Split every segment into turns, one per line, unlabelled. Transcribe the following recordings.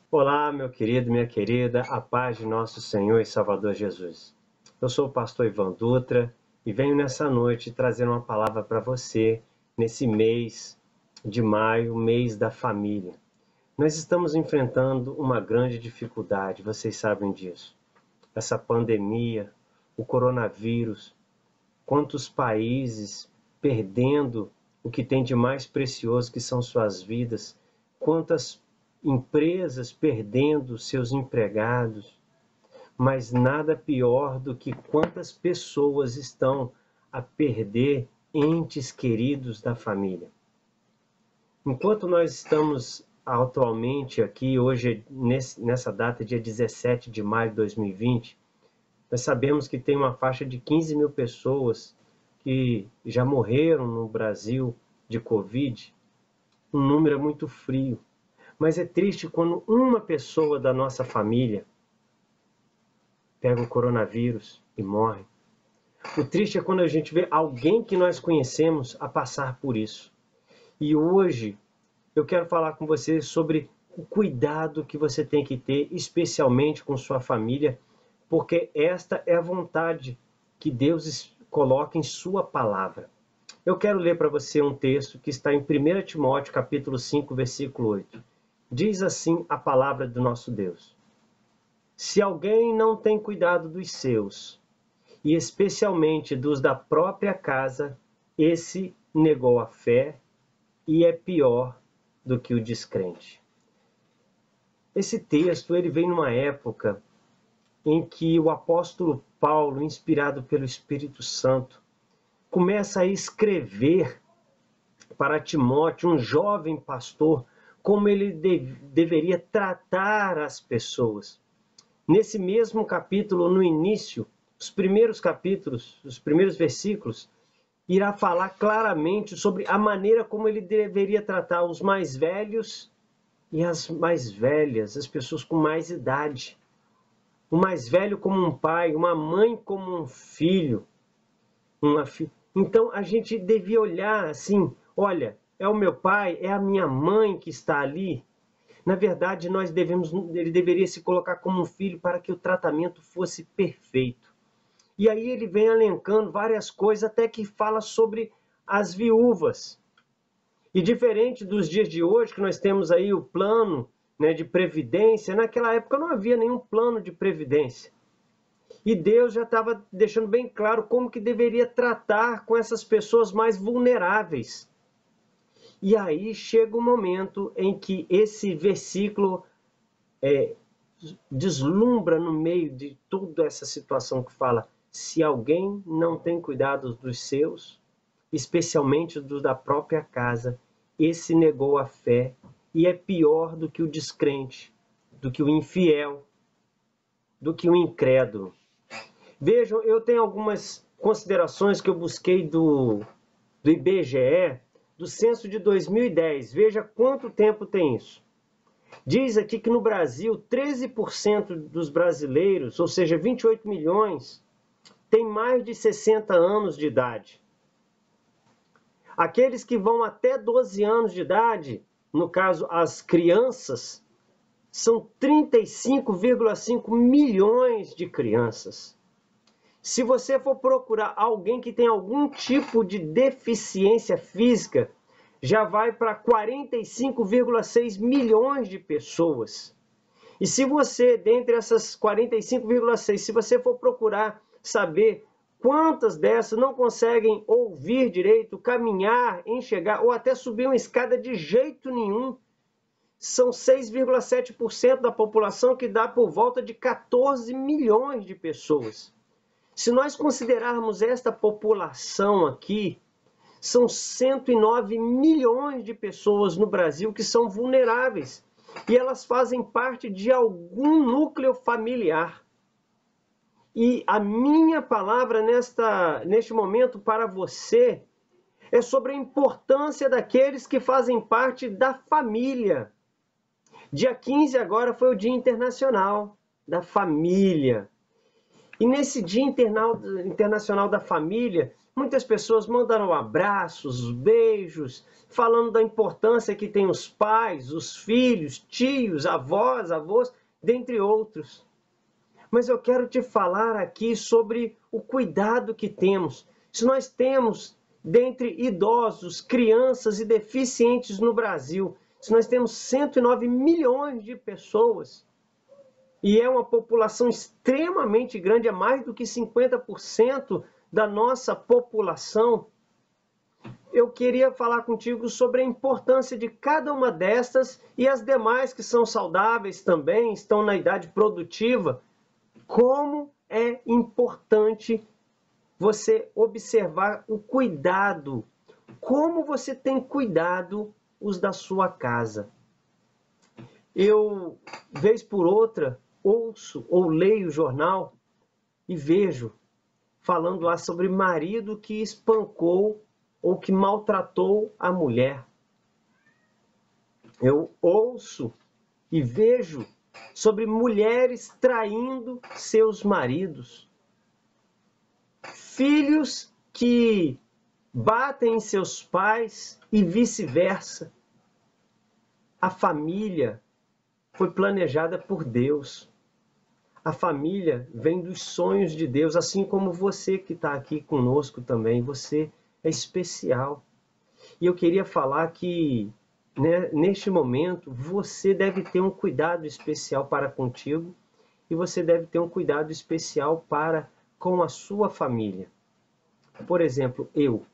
Olá, meu querido, minha querida, a paz de nosso Senhor e Salvador Jesus. Eu sou o pastor Ivan Dutra e venho nessa noite trazer uma palavra para você nesse mês de maio, mês da família. Nós estamos enfrentando uma grande dificuldade, vocês sabem disso. Essa pandemia, o coronavírus, quantos países perdendo o que tem de mais precioso, que são suas vidas, quantas empresas perdendo seus empregados, mas nada pior do que quantas pessoas estão a perder entes queridos da família. Enquanto nós estamos atualmente aqui, hoje, nessa data, dia 17 de maio de 2020, nós sabemos que tem uma faixa de 15 mil pessoas que já morreram no Brasil de Covid. Um número muito frio. Mas é triste quando uma pessoa da nossa família pega o coronavírus e morre. O triste é quando a gente vê alguém que nós conhecemos a passar por isso. E hoje eu quero falar com você sobre o cuidado que você tem que ter, especialmente com sua família, porque esta é a vontade que Deus coloca em sua palavra. Eu quero ler para você um texto que está em 1 Timóteo, capítulo 5, versículo 8. Diz assim a palavra do nosso Deus: se alguém não tem cuidado dos seus, e especialmente dos da própria casa, esse negou a fé e é pior do que o descrente. Esse texto ele vem numa época em que o apóstolo Paulo, inspirado pelo Espírito Santo, começa a escrever para Timóteo, um jovem pastor, como ele deveria tratar as pessoas. Nesse mesmo capítulo, no início, os primeiros capítulos, os primeiros versículos, irá falar claramente sobre a maneira como ele deveria tratar os mais velhos e as mais velhas, as pessoas com mais idade. O mais velho como um pai, uma mãe como um filho, Então a gente devia olhar assim, olha, é o meu pai, é a minha mãe que está ali. Na verdade, ele deveria se colocar como um filho para que o tratamento fosse perfeito. E aí ele vem elencando várias coisas, até que fala sobre as viúvas. E diferente dos dias de hoje, que nós temos aí o plano, né, de previdência, naquela época não havia nenhum plano de previdência. E Deus já estava deixando bem claro como que deveria tratar com essas pessoas mais vulneráveis. E aí chega o momento em que esse versículo deslumbra no meio de toda essa situação que fala: se alguém não tem cuidado dos seus, especialmente dos da própria casa, esse negou a fé e é pior do que o descrente, do que o infiel, do que o incrédulo. Vejam, eu tenho algumas considerações que eu busquei do IBGE, do censo de 2010. Veja quanto tempo tem isso. Diz aqui que no Brasil, 13% dos brasileiros, ou seja, 28 milhões, tem mais de 60 anos de idade. Aqueles que vão até 12 anos de idade, no caso as crianças, são 35,5 milhões de crianças. Se você for procurar alguém que tem algum tipo de deficiência física, já vai para 45,6 milhões de pessoas. E se você, dentre essas 45,6, se você for procurar saber quantas dessas não conseguem ouvir direito, caminhar, enxergar ou até subir uma escada de jeito nenhum, são 6,7% da população, que dá por volta de 14 milhões de pessoas. Se nós considerarmos esta população aqui, são 109 milhões de pessoas no Brasil que são vulneráveis. E elas fazem parte de algum núcleo familiar. E a minha palavra neste momento para você é sobre a importância daqueles que fazem parte da família. Dia 15 agora foi o Dia Internacional da Família. E nesse Dia Internacional da Família, Muitas pessoas mandaram abraços, beijos, falando da importância que tem os pais, os filhos, tios, avós, dentre outros. Mas eu quero te falar aqui sobre o cuidado que temos. Se nós temos, dentre idosos, crianças e deficientes no Brasil, se nós temos 109 milhões de pessoas, e é uma população extremamente grande, é mais do que 50% da nossa população, eu queria falar contigo sobre a importância de cada uma destas e as demais que são saudáveis também, estão na idade produtiva. Como é importante você observar o cuidado, como você tem cuidado os da sua casa. Eu, vez por outra, ouço ou leio o jornal e vejo falando lá sobre marido que espancou ou que maltratou a mulher. Eu ouço e vejo sobre mulheres traindo seus maridos. Filhos que batem em seus pais e vice-versa. A família foi planejada por Deus. A família vem dos sonhos de Deus, assim como você que está aqui conosco também. Você é especial. E eu queria falar que, né, neste momento, você deve ter um cuidado especial para contigo e você deve ter um cuidado especial para com a sua família. Por exemplo, eu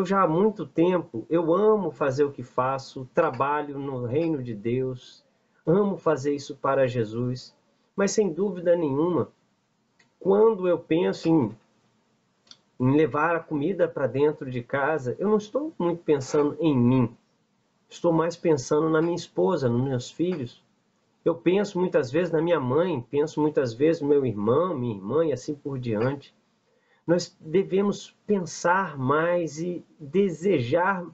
já há muito tempo, eu amo fazer o que faço, trabalho no reino de Deus, amo fazer isso para Jesus, mas sem dúvida nenhuma, quando eu penso em levar a comida para dentro de casa, eu não estou muito pensando em mim, estou mais pensando na minha esposa, nos meus filhos. Eu penso muitas vezes na minha mãe, penso muitas vezes no meu irmão, minha irmã e assim por diante. Nós devemos pensar mais e desejar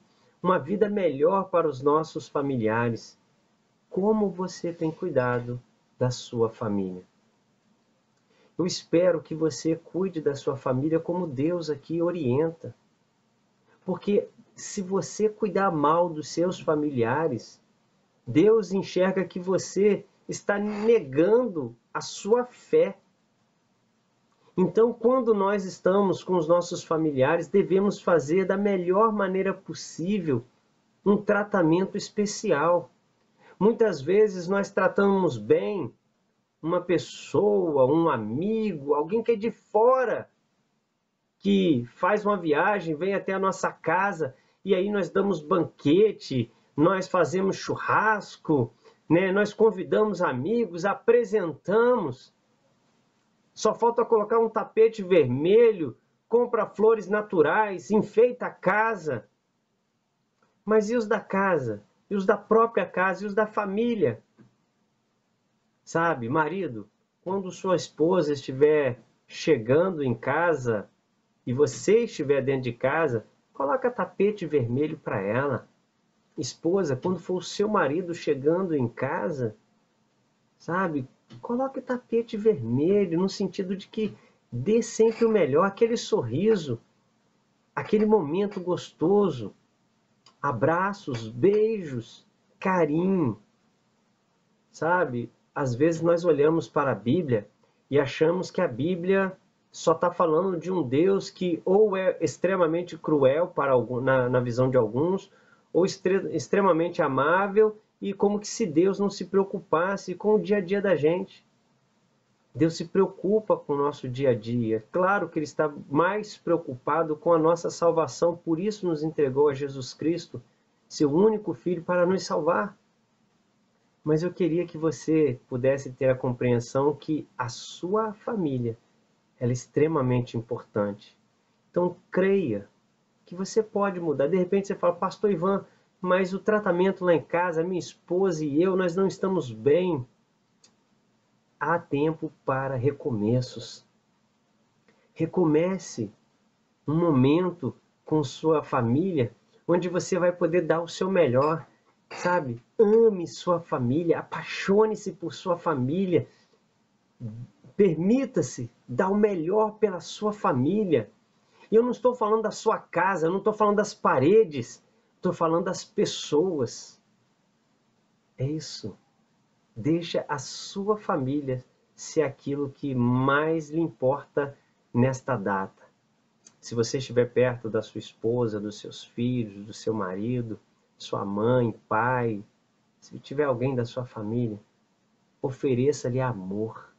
uma vida melhor para os nossos familiares. Como você tem cuidado da sua família? Eu espero que você cuide da sua família como Deus aqui orienta. Porque se você cuidar mal dos seus familiares, Deus enxerga que você está negando a sua fé. Então, quando nós estamos com os nossos familiares, devemos fazer da melhor maneira possível um tratamento especial. Muitas vezes nós tratamos bem uma pessoa, um amigo, alguém que é de fora, que faz uma viagem, vem até a nossa casa, e aí nós damos banquete, nós fazemos churrasco, né? Nós convidamos amigos, apresentamos. Só falta colocar um tapete vermelho, compra flores naturais, enfeita a casa. Mas e os da casa? E os da própria casa? E os da família? Sabe, marido, quando sua esposa estiver chegando em casa e você estiver dentro de casa, coloca tapete vermelho para ela. Esposa, quando for o seu marido chegando em casa, sabe, coloque tapete vermelho, no sentido de que dê sempre o melhor, aquele sorriso, aquele momento gostoso, abraços, beijos, carinho, sabe? Às vezes nós olhamos para a Bíblia e achamos que a Bíblia só está falando de um Deus que ou é extremamente cruel para na visão de alguns, ou extremamente amável, e como que se Deus não se preocupasse com o dia a dia da gente. Deus se preocupa com o nosso dia a dia. Claro que Ele está mais preocupado com a nossa salvação, por isso nos entregou a Jesus Cristo, seu único Filho, para nos salvar. Mas eu queria que você pudesse ter a compreensão que a sua família ela é extremamente importante. Então creia que você pode mudar. De repente você fala, Pastor Ivan, mas o tratamento lá em casa, minha esposa e eu, nós não estamos bem. Há tempo para recomeços. Recomece um momento com sua família, onde você vai poder dar o seu melhor, sabe? Ame sua família, apaixone-se por sua família, permita-se dar o melhor pela sua família. E eu não estou falando da sua casa, eu não estou falando das paredes, estou falando das pessoas. É isso. Deixa a sua família ser aquilo que mais lhe importa nesta data. Se você estiver perto da sua esposa, dos seus filhos, do seu marido, sua mãe, pai, se tiver alguém da sua família, ofereça-lhe amor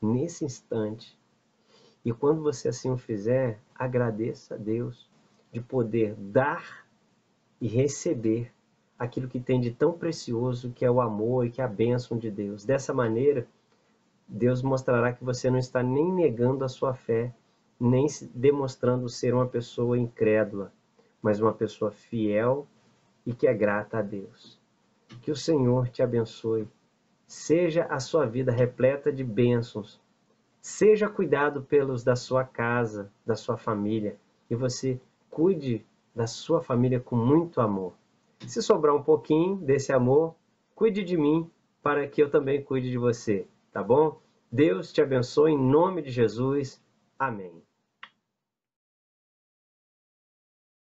nesse instante. E quando você assim o fizer, agradeça a Deus de poder dar e receber aquilo que tem de tão precioso, que é o amor e que é a bênção de Deus. Dessa maneira, Deus mostrará que você não está nem negando a sua fé, nem demonstrando ser uma pessoa incrédula, mas uma pessoa fiel e que é grata a Deus. Que o Senhor te abençoe. Seja a sua vida repleta de bênçãos. Seja cuidado pelos da sua casa, da sua família, e você cuide da sua família com muito amor. Se sobrar um pouquinho desse amor, cuide de mim para que eu também cuide de você, tá bom? Deus te abençoe em nome de Jesus. Amém.